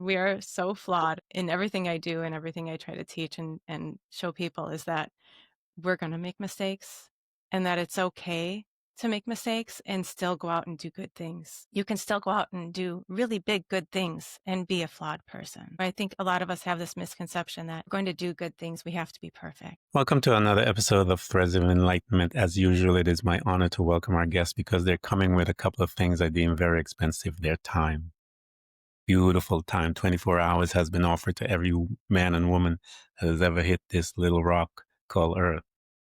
We are so flawed in everything I do and everything I try to teach and show people is that we're going to make mistakes and that it's okay to make mistakes and still go out and do good things. You can still go out and do really big good things and be a flawed person. I think a lot of us have this misconception that we're going to do good things, we have to be perfect. Welcome to another episode of Threads of Enlightenment. As usual, it is my honor to welcome our guests because they're coming with a couple of things I deem very expensive: their time. Beautiful time. 24 hours has been offered to every man and woman that has ever hit this little rock called Earth.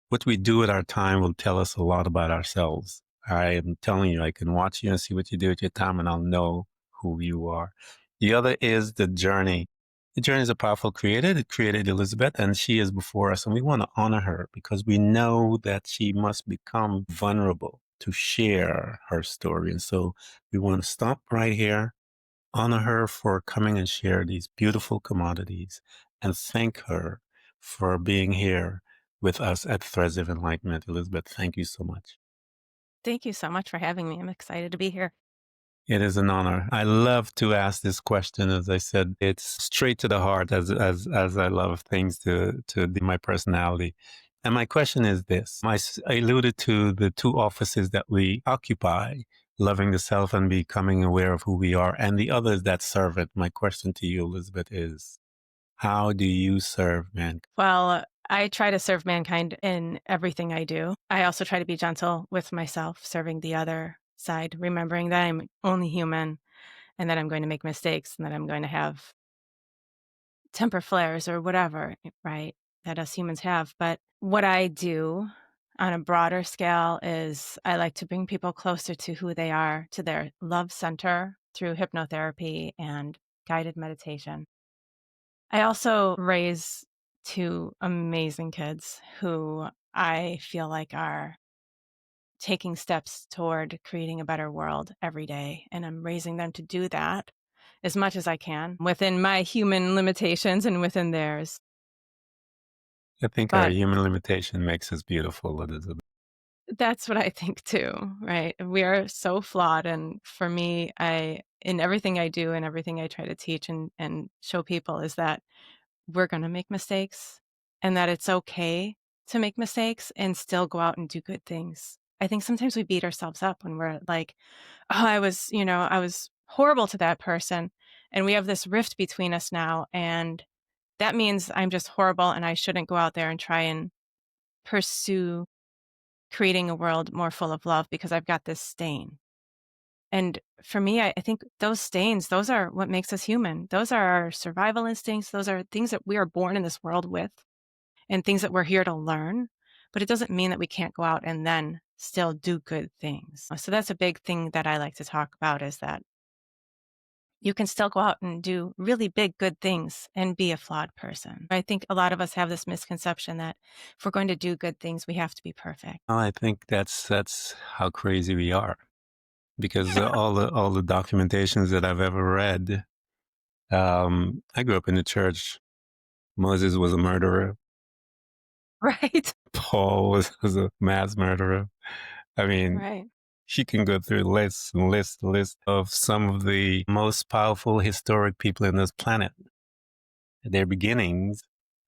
What we do with our time will tell us a lot about ourselves. I am telling you, I can watch you and see what you do with your time, and I'll know who you are. The other is the journey. The journey is a powerful creator. It created Elizabeth, and she is before us, and we want to honor her because we know that she must become vulnerable to share her story. And so we want to stop right here, honor her for coming and share these beautiful commodities, and thank her for being here with us at Threads of Enlightenment. Elizabeth, thank you so much. Thank you so much for having me. I'm excited to be here. It is an honor. I love to ask this question. As I said, it's straight to the heart as I love things to my personality. And my question is this. I alluded to the two offices that we occupy, loving the self and becoming aware of who we are, and the other is that servant. My question to you, Elizabeth, is how do you serve mankind? Well, I try to serve mankind in everything I do. I also try to be gentle with myself, serving the other side, remembering that I'm only human and that I'm going to make mistakes and that I'm going to have temper flares or whatever, right? That us humans have. But what I do on a broader scale is I like to bring people closer to who they are, to their love center through hypnotherapy and guided meditation. I also raise two amazing kids who I feel like are taking steps toward creating a better world every day. And I'm raising them to do that as much as I can within my human limitations and within theirs. I think our But human limitation makes us beautiful, Elizabeth. that's what I think too, right? We are so flawed. And for me, in everything I do and everything I try to teach and show people is that we're going to make mistakes and that it's okay to make mistakes and still go out and do good things. I think sometimes we beat ourselves up when we're like, oh, I was horrible to that person. And we have this rift between us now. And that means I'm just horrible and I shouldn't go out there and try and pursue creating a world more full of love because I've got this stain. And for me, I think those stains, those are what makes us human. Those are our survival instincts. Those are things that we are born in this world with and things that we're here to learn. But it doesn't mean that we can't go out and then still do good things. So that's a big thing that I like to talk about is that you can still go out and do really big, good things and be a flawed person. I think a lot of us have this misconception that if we're going to do good things, we have to be perfect. Well, I think that's how crazy we are. Because all the documentations that I've ever read, I grew up in the church. Moses was a murderer. Right? Paul was a mass murderer. I mean, Right. she can go through lists and lists and lists of some of the most powerful historic people in this planet, their beginnings.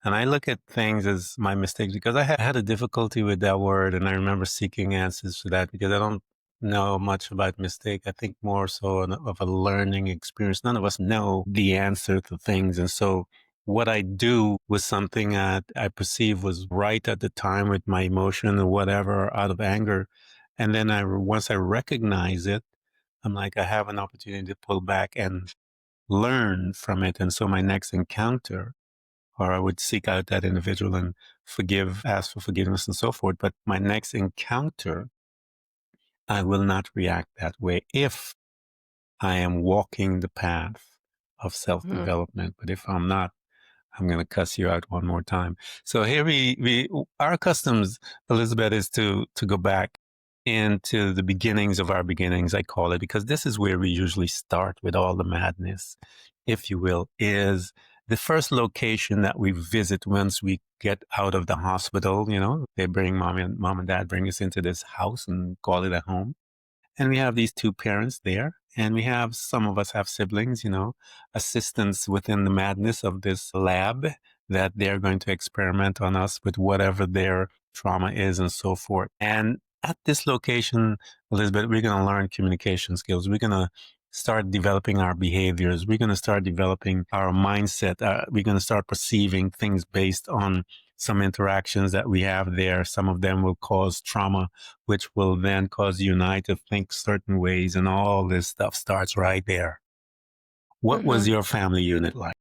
And I look at things as my mistakes because I had a difficulty with that word. And I remember seeking answers for that because I don't know much about mistake. I think more so of a learning experience. None of us know the answer to things. And so what I do was something that I perceived was right at the time with my emotion or whatever out of anger. And then once I recognize it, I'm like, I have an opportunity to pull back and learn from it. And so my next encounter, or I would seek out that individual and ask for forgiveness and so forth. But my next encounter, I will not react that way if I am walking the path of Mhm. self-development. But if I'm not, I'm going to cuss you out one more time. So here our customs, Elizabeth, is to go back into the beginnings of our beginnings, I call it, because this is where we usually start with all the madness, if you will, is the first location that we visit once we get out of the hospital. You know, they bring mom and dad bring us into this house and call it a home. And we have these two parents there, and we have some of us have siblings, assistants within the madness of this lab that they're going to experiment on us with whatever their trauma is and so forth. And at this location, Elizabeth, we're going to learn communication skills. We're going to start developing our behaviors. We're going to start developing our mindset. We're going to start perceiving things based on some interactions that we have there. Some of them will cause trauma, which will then cause you and I to think certain ways. And all this stuff starts right there. What was Mhm. your family unit like?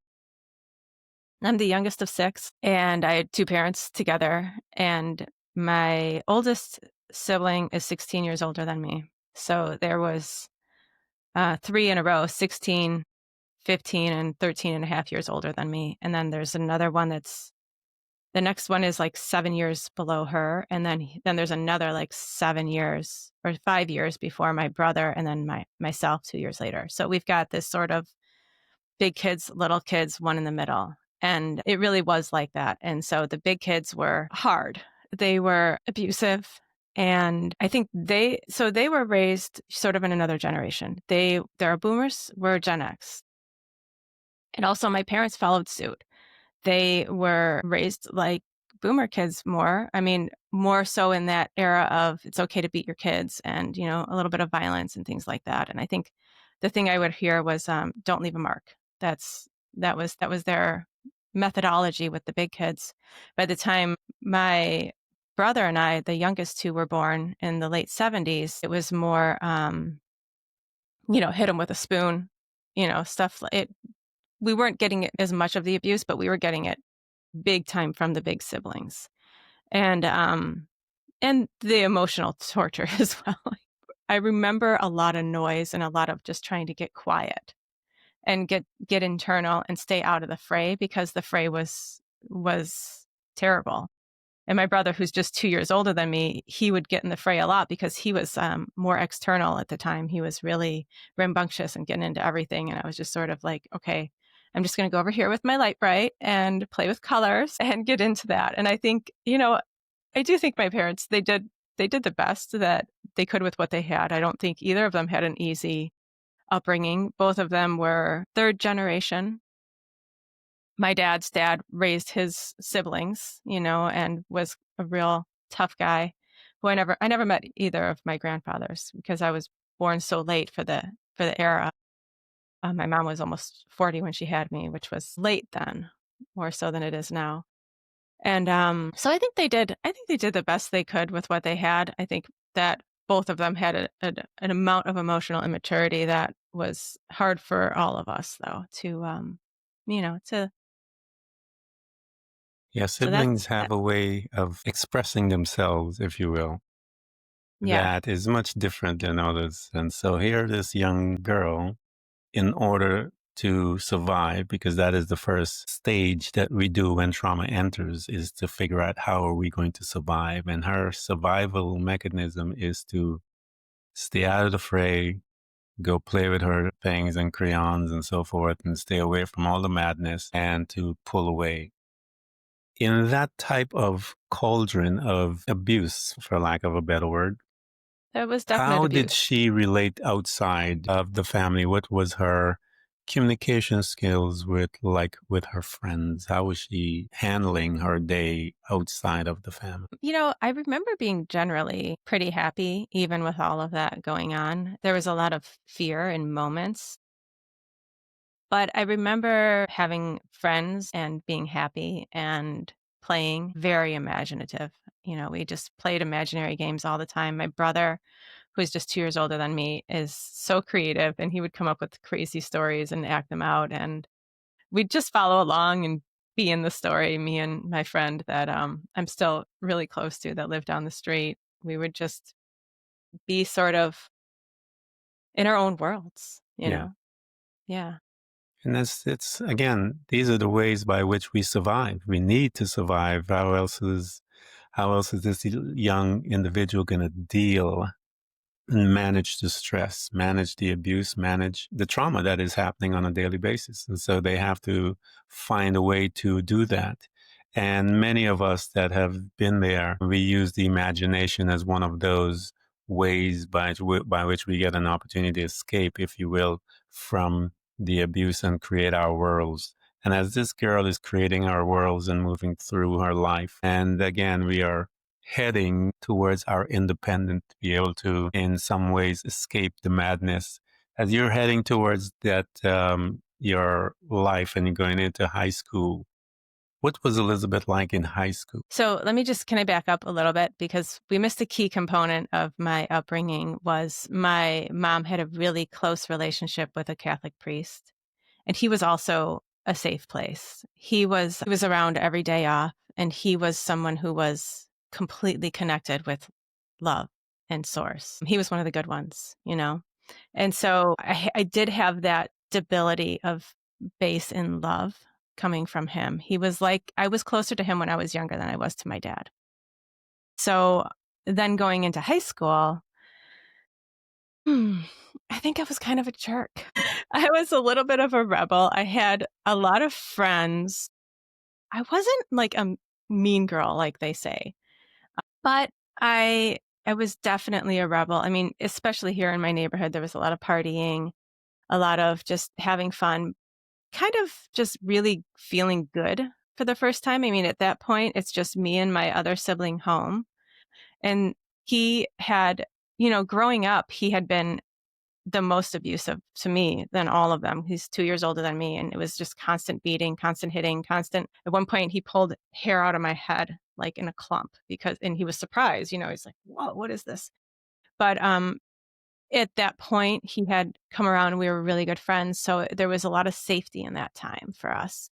I'm the youngest of 6, and I had 2 parents together, and my oldest sibling is 16 years older than me. So there was, 3 in a row, 16, 15, and 13 and a half years older than me, and then there's another one that's the next one is, like, 7 years below her, and then there's another, like, 7 years or 5 years before my brother, and then myself 2 years later. So we've got this sort of big kids, little kids, one in the middle. And it really was like that. And so the big kids were hard. They were abusive. And I think they were raised sort of in another generation. Their boomers were Gen X. And also my parents followed suit. They were raised like boomer kids more. I mean, more so in that era of it's okay to beat your kids and, a little bit of violence and things like that. And I think the thing I would hear was, don't leave a mark. That was their methodology with the big kids. By the time my brother and I, the youngest two, were born in the late 70s, it was more, hit them with a spoon, stuff. We weren't getting it as much of the abuse, but we were getting it big time from the big siblings. And the emotional torture as well. I remember a lot of noise and a lot of just trying to get quiet and get internal and stay out of the fray because the fray was terrible. And my brother, who's just 2 years older than me, he would get in the fray a lot because he was more external at the time. He was really rambunctious and getting into everything. And I was just sort of like, okay, I'm just going to go over here with my light bright and play with colors and get into that. And I think, I do think my parents, they did the best that they could with what they had. I don't think either of them had an easy upbringing. Both of them were third generation. My dad's dad raised his siblings, and was a real tough guy who I never met either of my grandfathers because I was born so late for the era. My mom was almost 40 when she had me, which was late then, more so than it is now. And so I think they did the best they could with what they had. I think that both of them had an amount of emotional immaturity that was hard for all of us, though, you know, to Yeah, so that's siblings have that. a way of expressing themselves, if you will, Yeah, that is much different than others. And so here, this young girl, in order to survive, because that is the first stage that we do when trauma enters, is to figure out how are we going to survive. And her survival mechanism is to stay out of the fray, go play with her things and crayons and so forth, and stay away from all the madness and to pull away. In that type of cauldron of abuse, for lack of a better word, that was definite how did abuse. she relate outside of the family? What was her communication skills with her friends? How was she handling her day outside of the family? I remember being generally pretty happy, even with all of that going on. There was a lot of fear in moments. But I remember having friends and being happy and playing, very imaginative. We just played imaginary games all the time. My brother, who's just 2 years older than me, is so creative and he would come up with crazy stories and act them out. And we'd just follow along and be in the story, me and my friend that I'm still really close to that lived down the street. We would just be sort of in our own worlds. Yeah. Yeah. And it's again, these are the ways by which we survive. We need to survive. How else is this young individual going to deal and manage the stress, manage the abuse, manage the trauma that is happening on a daily basis? And so they have to find a way to do that. And many of us that have been there, we use the imagination as one of those ways by which we get an opportunity to escape, if you will, from the abuse and create our worlds. And as this girl is creating our worlds and moving through her life, and again, we are heading towards our independent to be able to, in some ways, escape the madness. As you're heading towards that, your life and you're going into high school, what was Elizabeth like in high school? So can I back up a little bit? Because we missed a key component of my upbringing was my mom had a really close relationship with a Catholic priest. And he was also a safe place. He was around every day off, and he was someone who was completely connected with love and source. He was one of the good ones, you know? And so I did have that stability of base in love coming from him. He was like, I was closer to him when I was younger than I was to my dad. So then going into high school, I think I was kind of a jerk. I was a little bit of a rebel. I had a lot of friends. I wasn't like a mean girl, like they say, but I I was definitely a rebel. I mean, especially here in my neighborhood, there was a lot of partying, a lot of just having fun, kind of just really feeling good for the first time. I mean, at that point, it's just me and my other sibling home. And he had, growing up, he had been the most abusive to me than all of them. He's 2 years older than me, and it was just constant beating, constant hitting, constant at one point, he pulled hair out of my head, like, in a clump and he was surprised, he's like, "Whoa, what is this?" But, at that point, he had come around, and we were really good friends, so there was a lot of safety in that time for us,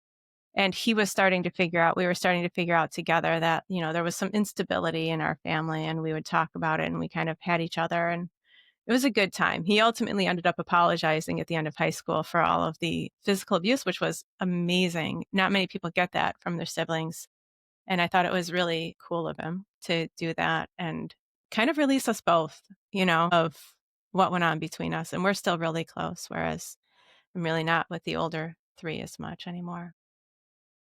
and we were starting to figure out together that, there was some instability in our family, and we would talk about it, and we kind of had each other, and it was a good time. He ultimately ended up apologizing at the end of high school for all of the physical abuse, which was amazing. Not many people get that from their siblings. And I thought it was really cool of him to do that and kind of release us both, of what went on between us. And we're still really close, whereas I'm really not with the older three as much anymore.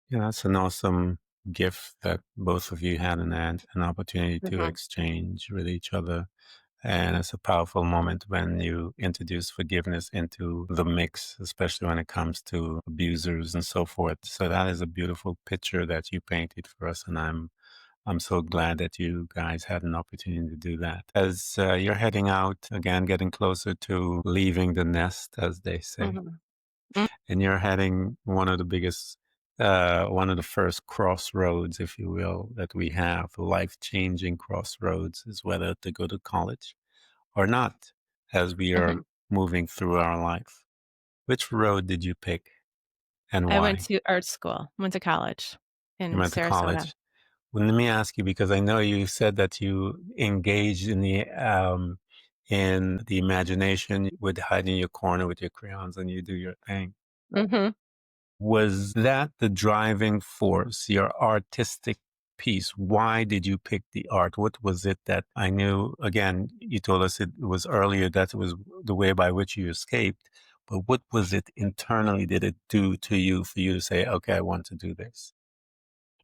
Yeah, that's an awesome gift that both of you had an opportunity to Hmm. exchange with each other. And it's a powerful moment when you introduce forgiveness into the mix, especially when it comes to abusers and so forth. So that is a beautiful picture that you painted for us, and I'm so glad that you guys had an opportunity to do that. As you're heading out again, getting closer to leaving the nest, as they say, Hmm. and you're heading one of the first crossroads, if you will, that we have, life-changing crossroads, is whether to go to college or not, as we are Hmm. moving through our life. Which road did you pick and I went why? to art school, went to college You in went to Sarasota. college. Well, let me ask you, because I know you said that you engaged in the imagination, would hide in your corner with your crayons and you do your thing. Hmm. Was that the driving force, your artistic piece? Why did you pick the art? What was it that I knew? Again, you told us it was earlier that it was the way by which you escaped, but what was it internally did it do to you for you to say, okay, I want to do this?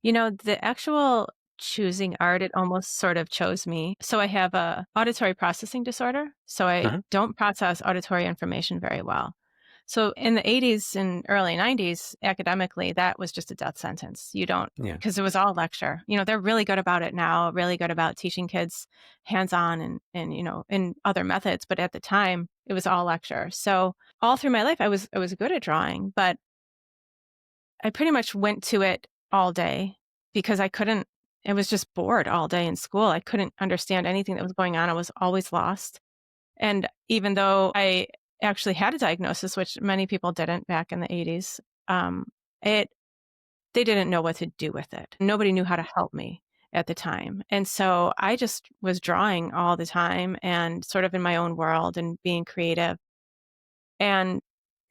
The actual choosing art, it almost sort of chose me. So I have a auditory processing disorder. So I Hmm. don't process auditory information very well. So in the 80s and early 90s, academically, that was just a death sentence. You don't, Yeah. because it was all lecture. They're really good about it now, really good about teaching kids hands-on and in other methods. But at the time, it was all lecture. So all through my life, I was good at drawing, but I pretty much went to it all day because I was just bored all day in school. I couldn't understand anything that was going on. I was always lost. And even though I actually had a diagnosis, which many people didn't back in the 80s, um, it they didn't know what to do with it. Nobody knew how to help me at the time. And so I just was drawing all the time and sort of in my own world and being creative. And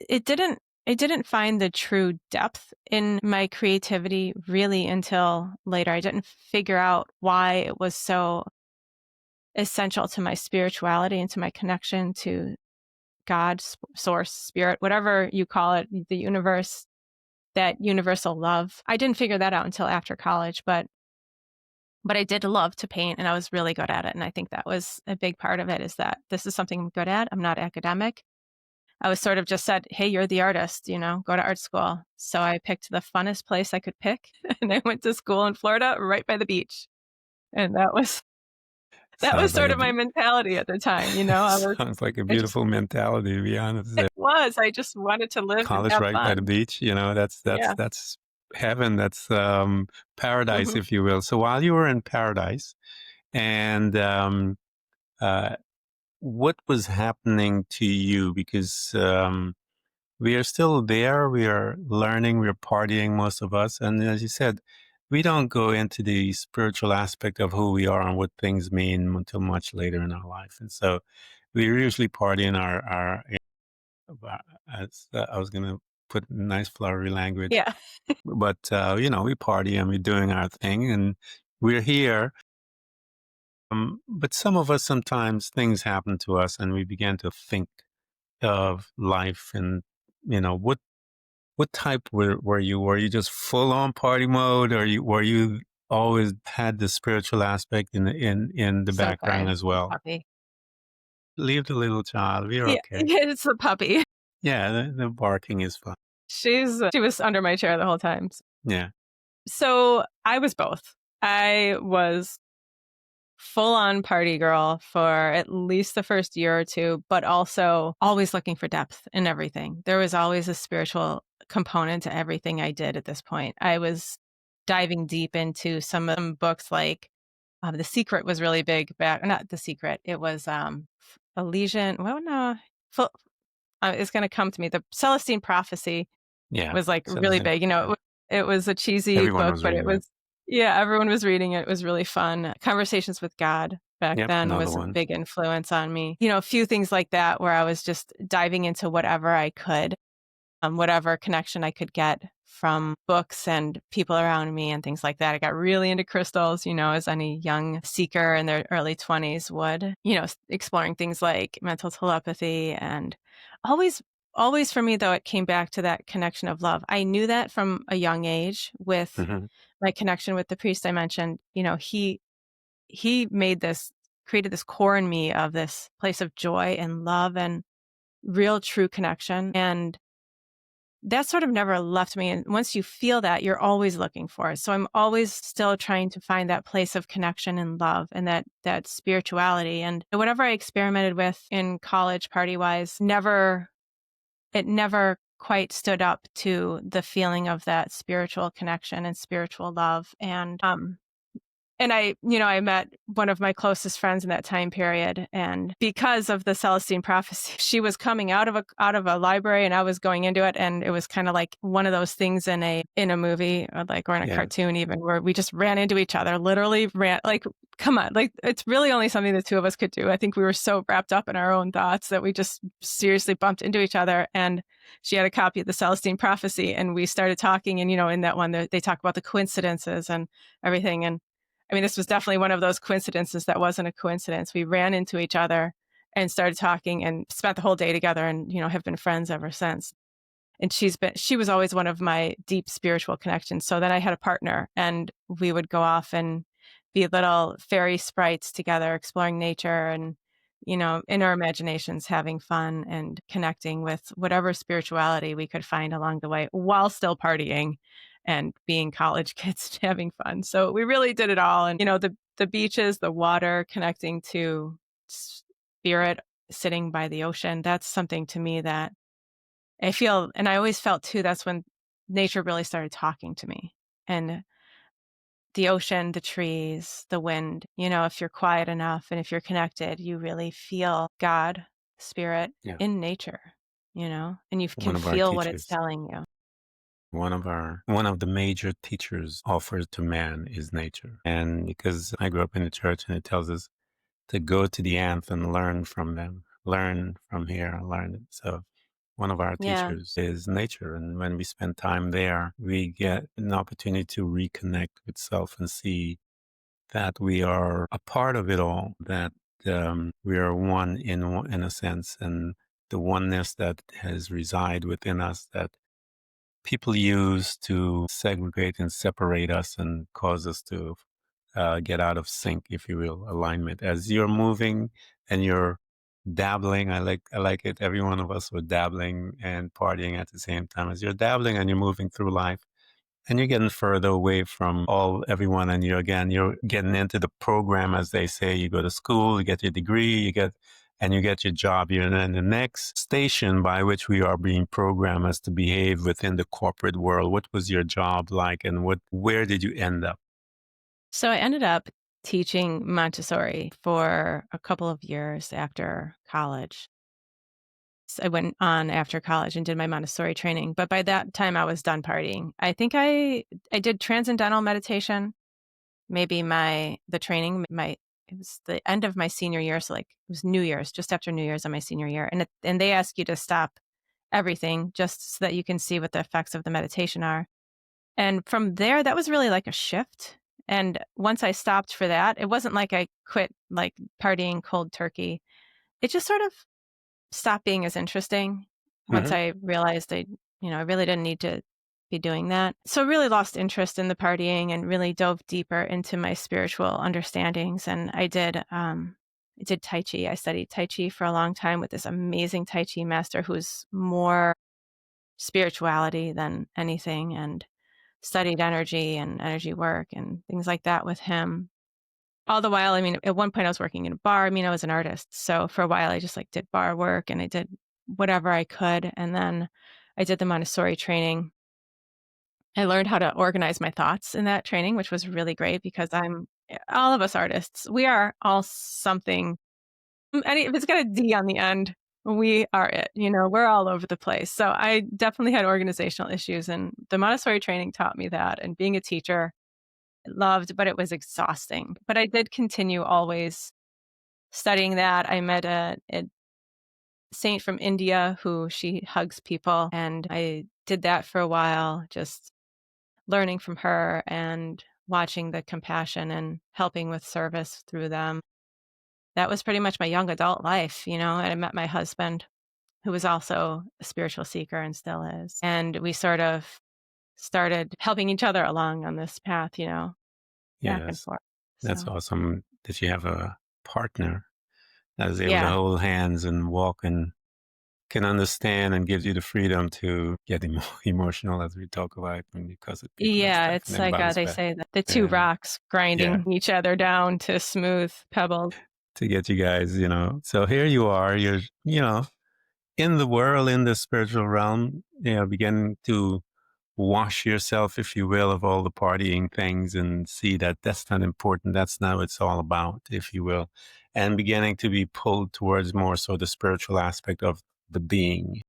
it didn't find the true depth in my creativity really until later. I didn't figure out why it was so essential to my spirituality and to my connection to God, source, spirit, whatever you call it, the universe, that universal love. I didn't figure that out until after college, but But I did love to paint and I was really good at it. And I think that was a big part of it is that this is something I'm good at. I'm not academic. I was sort of just said, "Hey, you're the artist, go to art school." So I picked the funnest place I could pick and I went to school in Florida right by the beach. And that was Sounds like sort a of my mentality at the time, sounds like a I just beautiful mentality, to be honest. it was, I just wanted to live and College have right by the fun. beach, Yeah. that's heaven, that's, paradise, Mhm. if you will. So while you were in paradise and, uh, what was happening to you? Because, we are still there, we are learning, we're partying, most of us, and as you said, we don't go into the spiritual aspect of who we are and what things mean until much later in our life, and so we're usually partying our I was gonna put nice flowery language, Yeah. but, we party and we're doing our thing and we're here. But some of us, sometimes things happen to us and we begin to think of life and, what type were you? Were you just full on party mode or were you always had the spiritual aspect in the So background sorry, as the well? puppy. Leave the little child. We're Yeah, okay. it's the puppy. Yeah, the barking is fun. She was under my chair the whole time. Yeah. So, I was both. I was full on party girl for at least the first year or 2, but also always looking for depth in everything. There was always a spiritual component to everything I did at this point. I was diving deep into some books like, The Secret was really big back not The Secret, it was, Elysian well, no, fu it's gonna come to me. The Celestine Prophecy Yeah. was, like, So the really same. big, it was a cheesy Everyone book, was but it reading that. was yeah, everyone was reading it, it was really fun. Conversations with God back Yep, then another was a one. big influence on me. A few things like that where I was just diving into whatever I could, whatever connection I could get from books and people around me and things like that. I got really into crystals, as any young seeker in their early 20s would, exploring things like mental telepathy and always always for me though it came back to that connection of love. I knew that from a young age with Mhm. my connection with the priest I mentioned. He made this created this core in me of this place of joy and love and real true connection and that sort of never left me, and once you feel that, you're always looking for it. So I'm always still trying to find that place of connection and love and that spirituality, and whatever I experimented with in college party-wise, never quite stood up to the feeling of that spiritual connection and spiritual love, and I met one of my closest friends in that time period, and because of the Celestine prophecy, she was coming out of a library, and I was going into it, and it was kind of like one of those things in a movie or in a Yes. cartoon, even where we just ran into each other, literally ran like. Come on, like it's really only something the two of us could do. I think we were so wrapped up in our own thoughts that we just seriously bumped into each other. And she had a copy of the Celestine prophecy, and we started talking. And in that one, they talk about the coincidences and everything. And I mean, this was definitely one of those coincidences that wasn't a coincidence. We ran into each other and started talking and spent the whole day together and, have been friends ever since. And she was always one of my deep spiritual connections. So then I had a partner and we would go off and be little fairy sprites together, exploring nature and, in our imaginations, having fun and connecting with whatever spirituality we could find along the way while still partying and being college kids having fun. So we really did it all. And, the beaches, the water, connecting to spirit, sitting by the ocean, that's something to me that I feel and I always felt too, that's when nature really started talking to me. And the ocean, the trees, the wind, if you're quiet enough and if you're connected, you really feel God, spirit Yeah. in nature, and you can One of our feel what it's teachers, telling you. one of the major teachers offered to man is nature. And because I grew up in the church and it tells us to go to the ants and learn from them, learn from here, learn. So one of our Yeah. teachers is nature. And when we spend time there, we get an opportunity to reconnect with self and see that we are a part of it all, that we are one in a sense, and the oneness that has reside within us that people use to segregate and separate us and cause us to get out of sync, if you will, alignment. As you're moving and you're dabbling, I like it. Every one of us were dabbling and partying at the same time. As you're dabbling and you're moving through life, and you're getting further away from everyone, and you're getting into the program, as they say. You go to school, you get your degree, you get your job. You're in the next station by which we are being programmed as to behave within the corporate world. What was your job like, and where did you end up? So I ended up teaching Montessori for a couple of years after college. I went on after college and did my Montessori training, but by that time I was done partying. I think I did transcendental meditation. Maybe the training, it was the end of my senior year, so, like, it was New Year's, just after New Year's on my senior year, and they ask you to stop everything just so that you can see what the effects of the meditation are, and from there, that was really like a shift, and once I stopped for that, it wasn't like I quit, like, partying cold turkey. It just sort of stopped being as interesting once Hmm. I realized I really didn't need to be doing that. So I really lost interest in the partying and really dove deeper into my spiritual understandings. And I did Tai Chi. I studied Tai Chi for a long time with this amazing Tai Chi master who's more spirituality than anything, and studied energy and energy work and things like that with him. All the while, I mean, at one point I was working in a bar. I mean, I was an artist. So for a while I just like did bar work and I did whatever I could. And then I did the Montessori training. I learned how to organize my thoughts in that training, which was really great because all of us artists, we are all something. If it's got a D on the end, we are it. We're all over the place. So I definitely had organizational issues, and the Montessori training taught me that. And being a teacher, I loved, but it was exhausting. But I did continue always studying that. I met a saint from India who she hugs people, and I did that for a while, just learning from her and watching the compassion and helping with service through them. That was pretty much my young adult life, and I met my husband, who was also a spiritual seeker and still is. And we sort of started helping each other along on this path, back and Yes, forth. that's So, awesome that you have a partner that is able to yeah. hold hands and walk and can understand and gives you the freedom to get emotional, as we talk about when you cuss at people and Yeah, stuff, and it's then like, bounce they back. say that the 2 Yeah, rocks yeah, grinding each other down to smooth pebbles. to get you guys. So here you are, you're in the world, in the spiritual realm, beginning to wash yourself, if you will, of all the partying things and see that that's not important. That's not what it's all about, if you will. And beginning to be pulled towards more so the spiritual aspect of the being.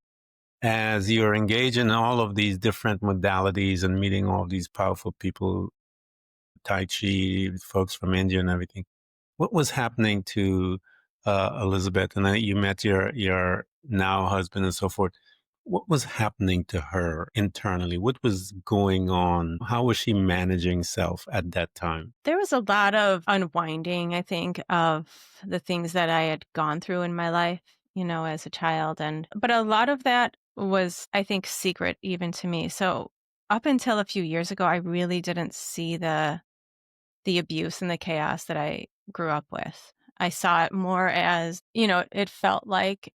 As you're engaged in all of these different modalities and meeting all these powerful people, Tai Chi, folks from India and everything, what was happening to Elizabeth? And then you met your now husband and so forth. What was happening to her internally? What was going on? How was she managing self at that time? There was a lot of unwinding, I think, of the things that I had gone through in my life, as a child, but a lot of that was, I think, secret even to me. So up until a few years ago, I really didn't see the abuse and the chaos that I grew up with. I saw it more as, it felt like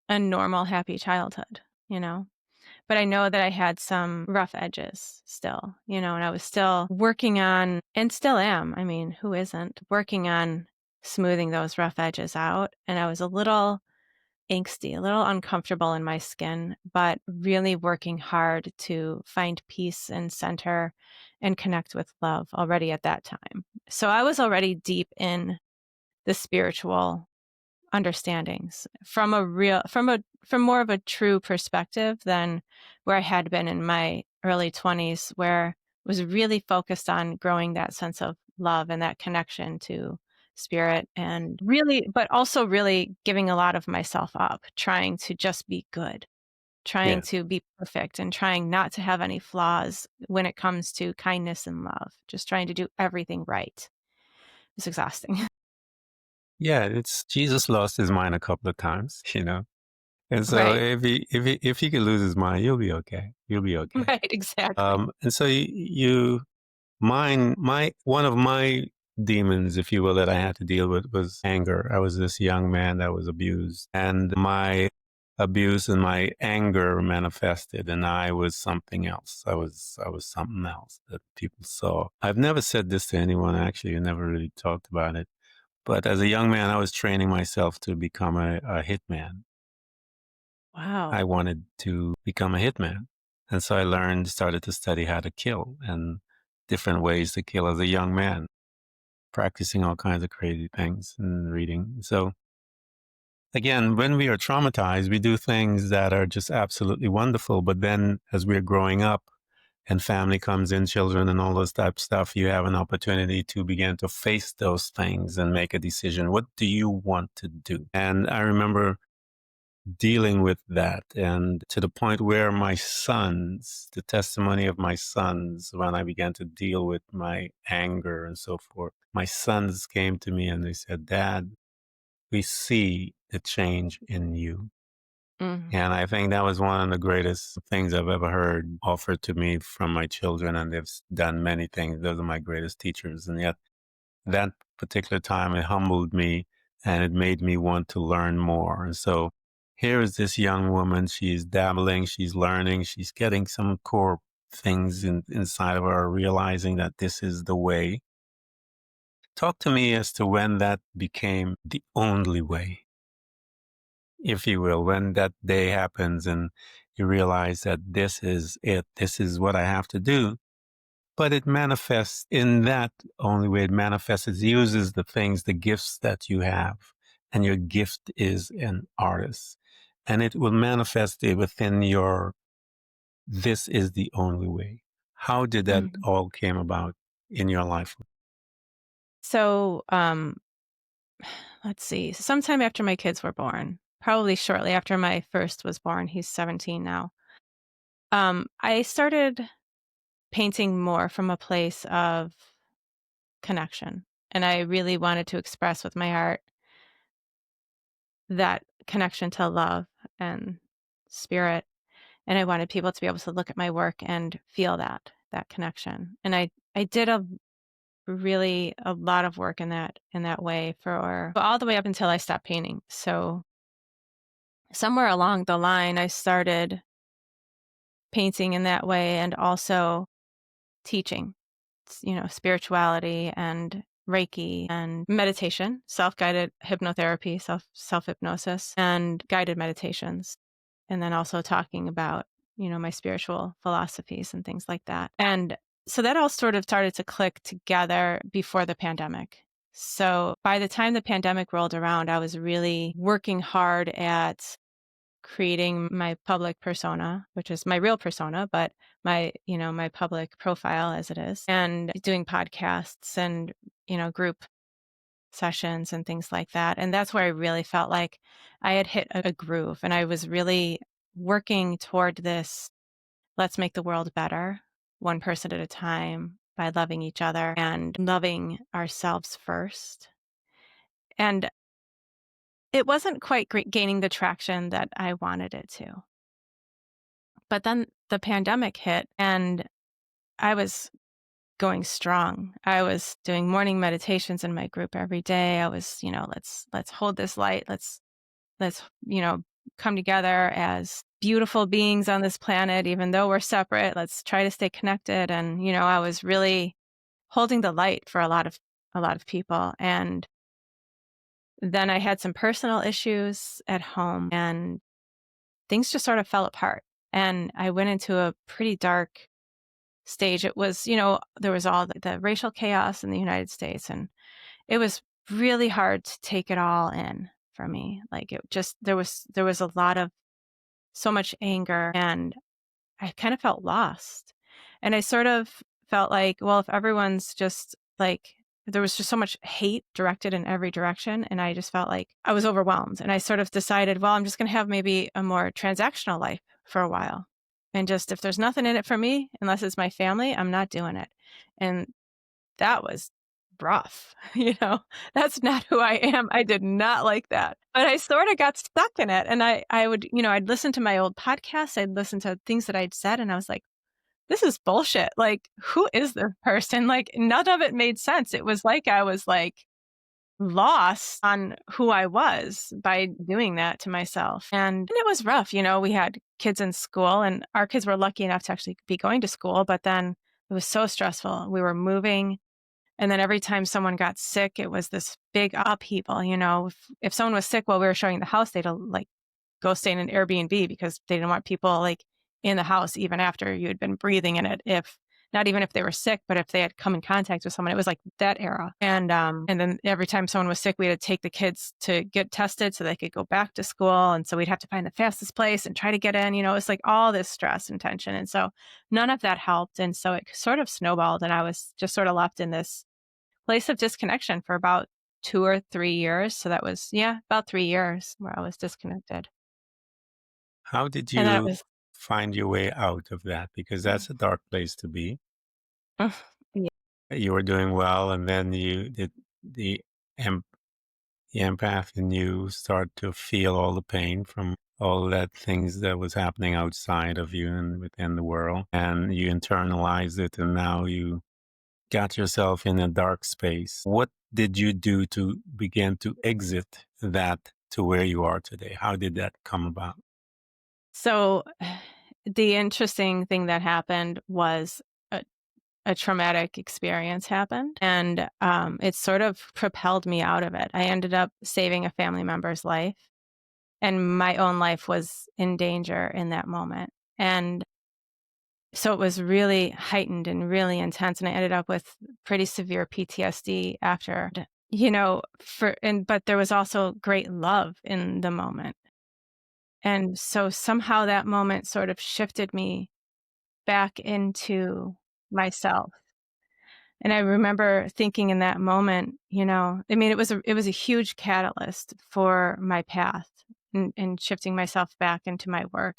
a normal, happy childhood. But I know that I had some rough edges still, and I was still working on, and still am. I mean, who isn't working on smoothing those rough edges out? And I was a little angsty, a little uncomfortable in my skin, but really working hard to find peace and center and connect with love already at that time. So I was already deep in the spiritual understandings from more of a true perspective than where I had been in my early 20s, where I was really focused on growing that sense of love and that connection to spirit, and really, but also really giving a lot of myself up, trying to just be good, trying Yes. to be perfect, and trying not to have any flaws when it comes to kindness and love, just trying to do everything right. It's exhausting. Yeah, it's Jesus lost his mind a couple of times. And so Right. if he could lose his mind, you'll be okay. You'll be okay. Right, exactly. And so you mine my one of my demons, if you will, that I had to deal with was anger. I was this young man that was abused, and my abuse and my anger manifested, and I was something else. I was something else that people saw. I've never said this to anyone, actually. I never really talked about it. But as a young man, I was training myself to become a hitman. I Wow. wanted to become a hitman. And so I started to study how to kill and different ways to kill as a young man, practicing all kinds of crazy things and reading. So again, when we are traumatized, we do things that are just absolutely wonderful. But then as we're growing up and family comes in, children and all those type of stuff, you have an opportunity to begin to face those things and make a decision. What do you want to do? And I remember dealing with that, and to the point where my sons, the testimony of my sons, when I began to deal with my anger and so forth, my sons came to me and they said, Dad, we see the change in you. Mm. And I think that was one of the greatest things I've ever heard offered to me from my children. And they've done many things. Those are my greatest teachers. And yet that particular time, it humbled me and it made me want to learn more. And so here is this young woman. She's dabbling, she's learning, she's getting some core things inside of her, realizing that this is the way. Talk to me as to when that became the only way, if you will, when that day happens and you realize that this is it, this is what I have to do. But it manifests in that only way it manifests. It uses the things, the gifts that you have. And your gift is an artist. And it will manifest it within your, this is the only way. How did that Mhm. all came about in your life? So, let's see. Sometime after my kids were born, probably shortly after my first was born, he's 17 now. I started painting more from a place of connection. And I really wanted to express with my art that connection to love and spirit. And I wanted people to be able to look at my work and feel that connection. And I did a lot of work in that way for all the way up until I stopped painting. So somewhere along the line I started painting in that way and also teaching, spirituality and Reiki and meditation, self-guided hypnotherapy, self-hypnosis and guided meditations. And then also talking about, my spiritual philosophies and things like that. And so that all sort of started to click together before the pandemic. So by the time the pandemic rolled around, I was really working hard at creating my public persona, which is my real persona, but my public profile as it is, and doing podcasts and, group sessions and things like that. And that's where I really felt like I had hit a groove and I was really working toward this, let's make the world better, one person at a time by loving each other and loving ourselves first. And it wasn't quite gaining the traction that I wanted it to. But then the pandemic hit and I was going strong. I was doing morning meditations in my group every day. I was, let's hold this light. Let's, come together as beautiful beings on this planet even though we're separate. Let's try to stay connected and, I was really holding the light for a lot of people. And then I had some personal issues at home and things just sort of fell apart. And I went into a pretty dark stage. It was, there was all the racial chaos in the United States, and it was really hard to take it all in for me. Like it just there was a lot of so much anger, and I kind of felt lost. And I sort of felt like, well, if everyone's just like there was just so much hate directed in every direction, and I just felt like I was overwhelmed. And I sort of decided, well, I'm just going to have maybe a more transactional life for a while. And just if there's nothing in it for me, unless it's my family, I'm not doing it. And that was rough. That's not who I am. I did not like that. But I sort of got stuck in it. And I would, I'd listen to my old podcasts. I'd listen to things that I'd said. And I was like, this is bullshit. Like, who is this person? Like, none of it made sense. It was like I was like lost on who I was by doing that to myself. And it was rough. We had kids in school, and our kids were lucky enough to actually be going to school, but then it was so stressful. We were moving. And then every time someone got sick, it was this big upheaval. If someone was sick while we were showing the house, they'd like go stay in an Airbnb because they didn't want people like in the house even after you had been breathing in it. If not even if they were sick, but if they had come in contact with someone, it was like that era. And then every time someone was sick, we had to take the kids to get tested so they could go back to school. And so we'd have to find the fastest place and try to get in. It's like all this stress and tension. And so none of that helped. And so it sort of snowballed, and I was just sort of left in this place of disconnection for about 2 or 3 years. So that was, yeah, about 3 years where I was disconnected. How did And then it you was, find your way out of that? Because that's a dark place to be. yeah. You were doing well, and then the em- the empath in you start to feel all the pain from all that things that was happening outside of you and within the world, and you internalized it, and now you got yourself in a dark space. What did you do to begin to exit that to where you are today? How did that come about? So the interesting thing that happened was a traumatic experience happened, and it sort of propelled me out of it. I ended up saving a family member's life, and my own life was in danger in that moment. And so it was really heightened and really intense, and I ended up with pretty severe PTSD after. But there was also great love in the moment. And so somehow that moment sort of shifted me back into myself. And I remember thinking in that moment, I mean, it was a huge catalyst for my path and shifting myself back into my work.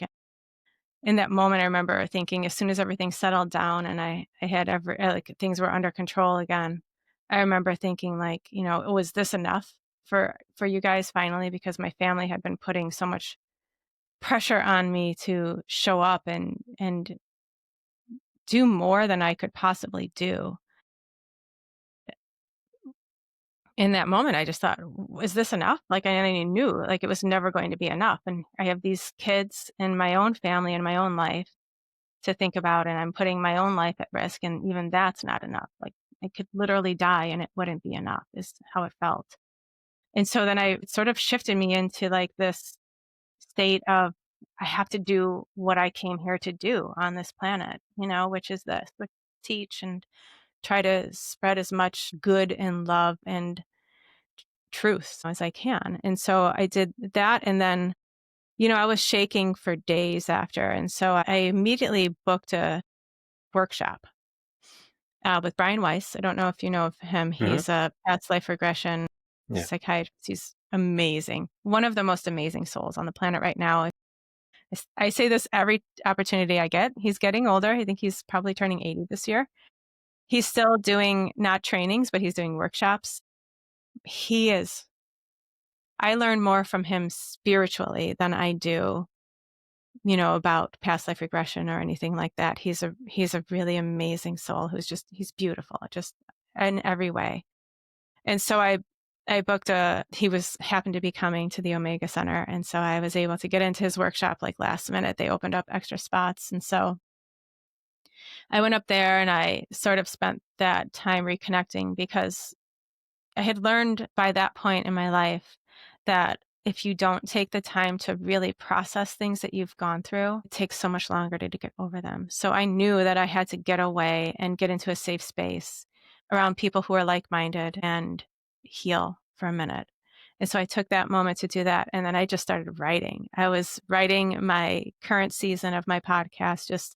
In that moment, I remember thinking, as soon as everything settled down and I had like things were under control again, I remember thinking like, was this enough for you guys finally? Because my family had been putting so much pressure on me to show up and do more than I could possibly do. In that moment, I just thought, "Is this enough?" Like, I knew, like, it was never going to be enough, and I have these kids and my own family and my own life to think about, and I'm putting my own life at risk, and even that's not enough. Like, I could literally die, and it wouldn't be enough, is how it felt. And so then it sort of shifted me into, like, this state of, I have to do what I came here to do on this planet, which is this, like, teach and try to spread as much good and love and truth as I can. And so I did that. And then, I was shaking for days after. And so I immediately booked a workshop with Brian Weiss. I don't know if you know of him. Hmm. He's a past life regression Yeah. psychiatrist. He's amazing. One of the most amazing souls on the planet right now. I say this every opportunity I get. He's getting older. I think he's probably turning 80 this year. He's still doing not trainings, but he's doing workshops. He is I learn more from him spiritually than I do, about past life regression or anything like that. He's a really amazing soul he's beautiful, just in every way. And so I booked he happened to be coming to the Omega Center. And so I was able to get into his workshop like last minute. They opened up extra spots. And so I went up there and I sort of spent that time reconnecting because I had learned by that point in my life that if you don't take the time to really process things that you've gone through, it takes so much longer to get over them. So I knew that I had to get away and get into a safe space around people who are like-minded and heal for a minute. And so I took that moment to do that. And then I just started writing. I was writing my current season of my podcast, just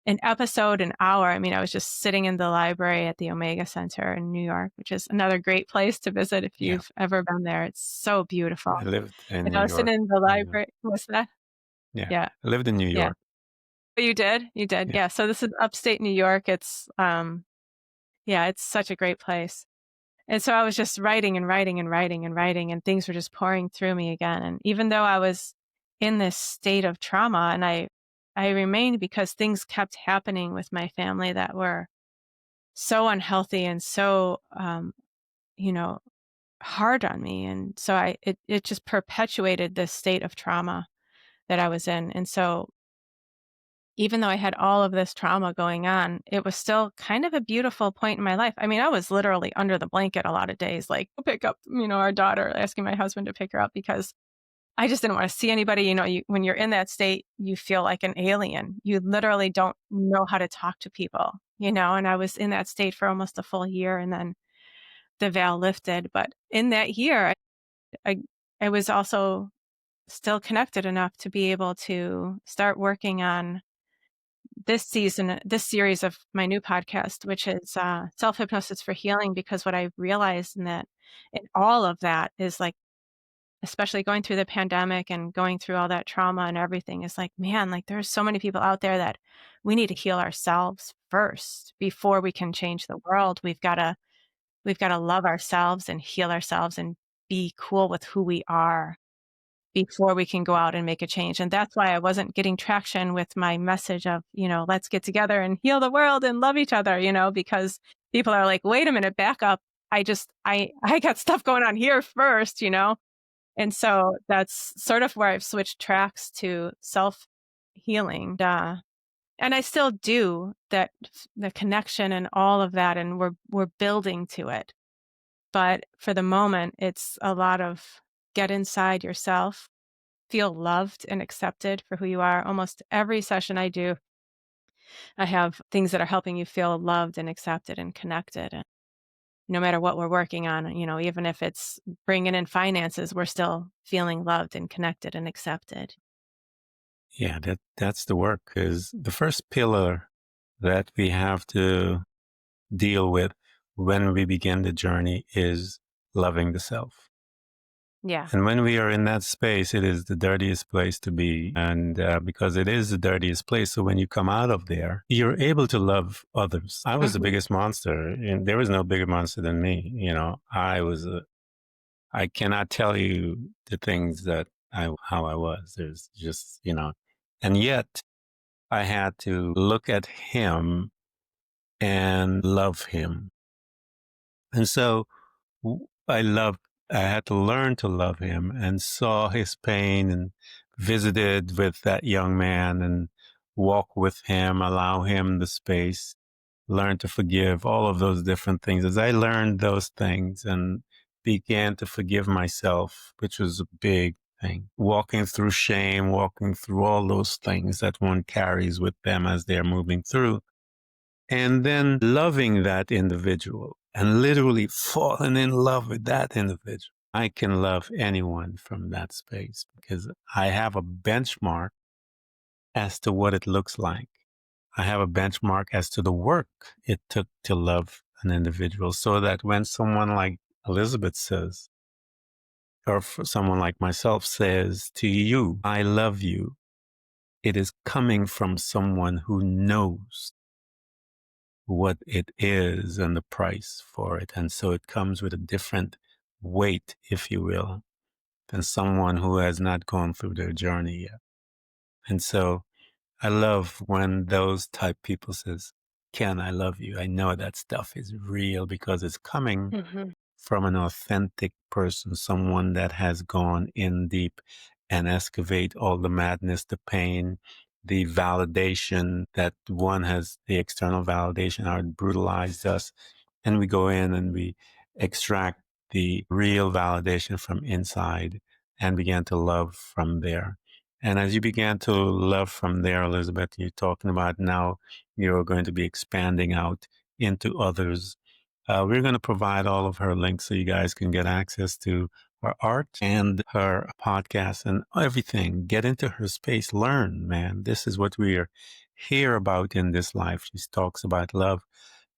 an episode an hour. I mean, I was just sitting in the library at the Omega Center in New York, which is another great place to visit if Yeah. you've ever been there. It's so beautiful. I lived in And New I was York. sitting in the I know. library. What's that? Yeah. Yeah. I lived in New Yeah. York. Oh, you did? You did. Yeah. Yeah. So this is upstate New York. Yeah, it's such a great place. And so I was just writing and writing and writing and writing, and things were just pouring through me again. And even though I was in this state of trauma and I I remained because things kept happening with my family that were so unhealthy and so, you know, hard on me. And so it just perpetuated this state of trauma that I was in. And so even though I had all of this trauma going on, it was still kind of a beautiful point in my life. I mean, I was literally under the blanket a lot of days, like pick up, our daughter, asking my husband to pick her up because I just didn't want to see anybody. When you're in that state, you feel like an alien. You literally don't know how to talk to people, and I was in that state for almost a full year and then the veil lifted. But in that year, I, I was also still connected enough to be able to start working on this series of my new podcast, which is Self Hypnosis for Healing, because what I realized in all of that is like, especially going through the pandemic and going through all that trauma and everything, is like, man, like there's so many people out there that we need to heal ourselves first before we can change the world. We've got to love ourselves and heal ourselves and be cool with who we are before we can go out and make a change. And that's why I wasn't getting traction with my message of, let's get together and heal the world and love each other, because people are like, wait a minute, back up. I got stuff going on here first. And so that's sort of where I've switched tracks to self healing. And I still do that, the connection and all of that. And we're building to it. But for the moment, it's a lot of get inside yourself, feel loved and accepted for who you are. Almost every session I do, I have things that are helping you feel loved and accepted and connected. And no matter what we're working on, even if it's bringing in finances, we're still feeling loved and connected and accepted. Yeah, that's the work. Because the first pillar that we have to deal with when we begin the journey is loving the self. Yeah. And when we are in that space, it is the dirtiest place to be. And because it is the dirtiest place, so when you come out of there, you're able to love others. I was the Hmm. biggest monster, and there was no bigger monster than me. I cannot tell you the things how I was. There's just, and yet I had to look at him and love him. And so I had to learn to love him and saw his pain and visited with that young man and walk with him, allow him the space, learn to forgive, all of those different things. As I learned those things and began to forgive myself, which was a big thing, walking through shame, walking through all those things that one carries with them as they're moving through, and then loving that individual and literally falling in love with that individual. I can love anyone from that space because I have a benchmark as to what it looks like. I have a benchmark as to the work it took to love an individual, so that when someone like Elizabeth says, or someone like myself says to you, I love you, it is coming from someone who knows what it is and the price for it. And so it comes with a different weight, if you will, than someone who has not gone through their journey yet. And so I love when those type people says, Ken, I love you. I know that stuff is real because it's coming Hmm. from an authentic person, someone that has gone in deep and excavate all the madness, the pain, the validation that one has, the external validation, how it brutalized us. And we go in and we extract the real validation from inside and began to love from there. And as you began to love from there, Elizabeth, you're talking about now you're going to be expanding out into others. We're going to provide all of her links so you guys can get access to her art and her podcast and everything. Get into her space, learn, man. This is what we are here about in this life. She talks about love.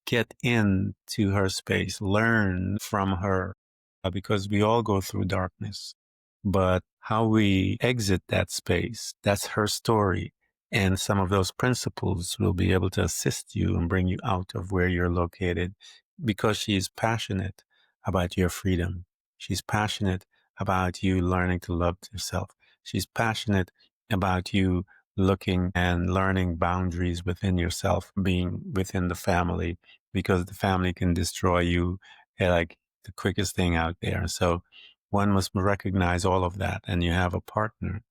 Get into her space, learn from her, because we all go through darkness. But how we exit that space, that's her story. And some of those principles will be able to assist you and bring you out of where you're located because she's passionate about your freedom. She's passionate about you learning to love yourself. She's passionate about you looking and learning boundaries within yourself, being within the family, because the family can destroy you like the quickest thing out there. So one must recognize all of that. And you have a partner.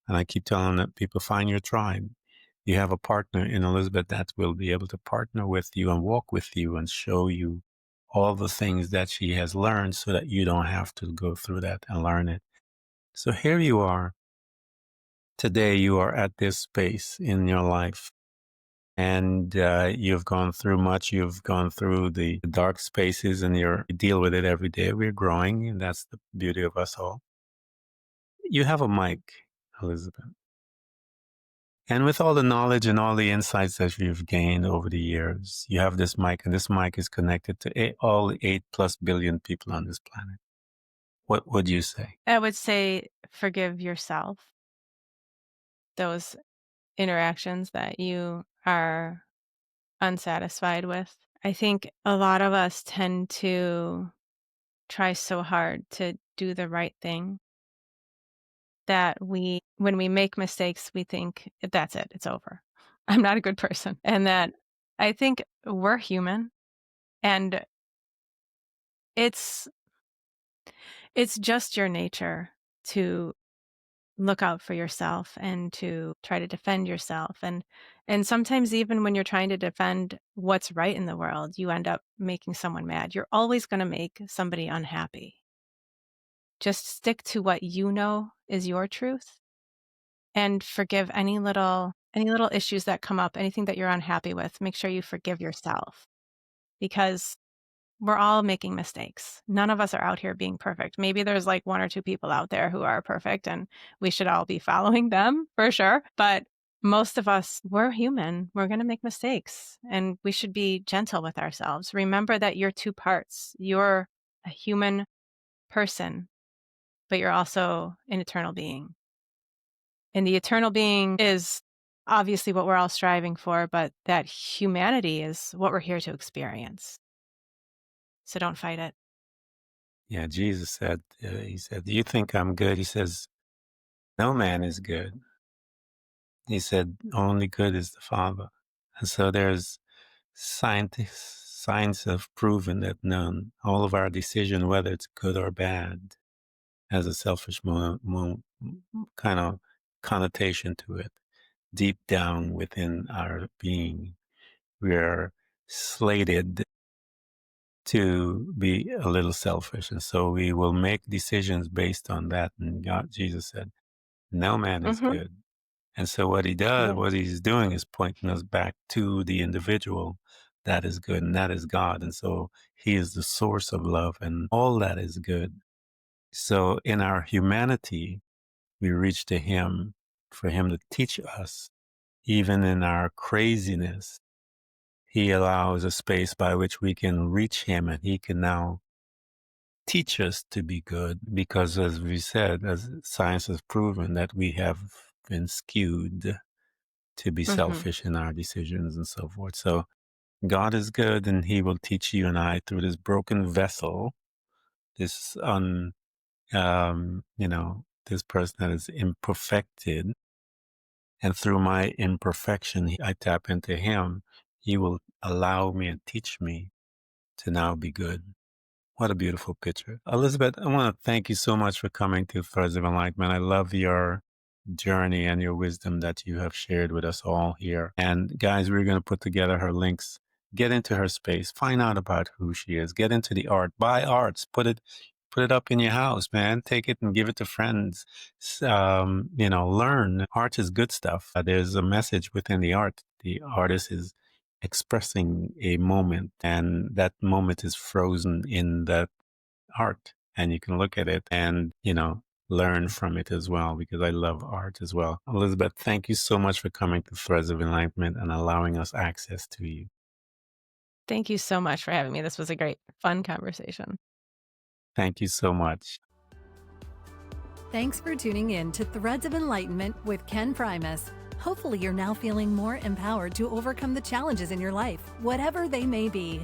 And I keep telling that people, find your tribe. You have a partner in Elizabeth that will be able to partner with you and walk with you and show you all the things that she has learned so that you don't have to go through that and learn it. So here you are. Today you are at this space in your life, and you've gone through much. You've gone through the dark spaces, and you deal with it every day. We're growing, and that's the beauty of us all. You have a mic, Elizabeth. And with all the knowledge and all the insights that you've gained over the years, you have this mic, and this mic is connected to all the 8+ billion people on this planet. What would you say? I would say forgive yourself. Those interactions that you are unsatisfied with. I think a lot of us tend to try so hard to do the right thing that when we make mistakes, we think that's it, it's over. I'm not a good person. And that I think we're human, and it's just your nature to look out for yourself and to try to defend yourself. And sometimes even when you're trying to defend what's right in the world, you end up making someone mad. You're always going to make somebody unhappy. Just stick to what you know is your truth, and forgive any little issues that come up, anything that you're unhappy with. Make sure you forgive yourself, because we're all making mistakes. None of us are out here being perfect. Maybe there's like one or two people out there who are perfect, and we should all be following them for sure. But most of us, we're human. We're going to make mistakes, and we should be gentle with ourselves. Remember that you're two parts. You're a human person, but you're also an eternal being. And the eternal being is obviously what we're all striving for, but that humanity is what we're here to experience. So don't fight it. Yeah, Jesus said, he said, do you think I'm good? He says, no man is good. He said, only good is the Father. And so there's science have proven that none, all of our decision, whether it's good or bad, has a selfish kind of connotation to it. Deep down within our being, we are slated to be a little selfish. And so we will make decisions based on that. And Jesus said, no man is Mm-hmm. good. And so what he does, Right. what he's doing is pointing us back to the individual that is good, and that is God. And so he is the source of love, and all that is good. So in our humanity, we reach to him for him to teach us. Even in our craziness, he allows a space by which we can reach him, and he can now teach us to be good, because as we said, as science has proven, that we have been skewed to be Mm-hmm. selfish in our decisions and so forth. So God is good, and he will teach you and I through this broken vessel, this this person that is imperfected. And through my imperfection, I tap into him. He will allow me and teach me to now be good. What a beautiful picture. Elizabeth, I want to thank you so much for coming to Threads of Enlightenment. I love your journey and your wisdom that you have shared with us all here. And guys, we're going to put together her links. Get into her space, find out about who she is, get into the art, buy arts, put it up in your house, man. Take it and give it to friends. Learn. Art is good stuff. There's a message within the art. The artist is expressing a moment, and that moment is frozen in that art. And you can look at it and, learn from it as well, because I love art as well. Elizabeth, thank you so much for coming to Threads of Enlightenment and allowing us access to you. Thank you so much for having me. This was a great, fun conversation. Thank you so much. Thanks for tuning in to Threads of Enlightenment with Ken Primus. Hopefully you're now feeling more empowered to overcome the challenges in your life, whatever they may be.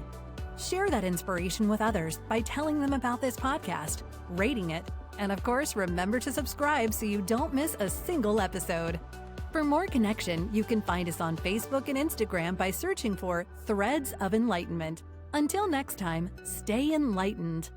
Share that inspiration with others by telling them about this podcast, rating it, and of course, remember to subscribe so you don't miss a single episode. For more connection, you can find us on Facebook and Instagram by searching for Threads of Enlightenment. Until next time, stay enlightened.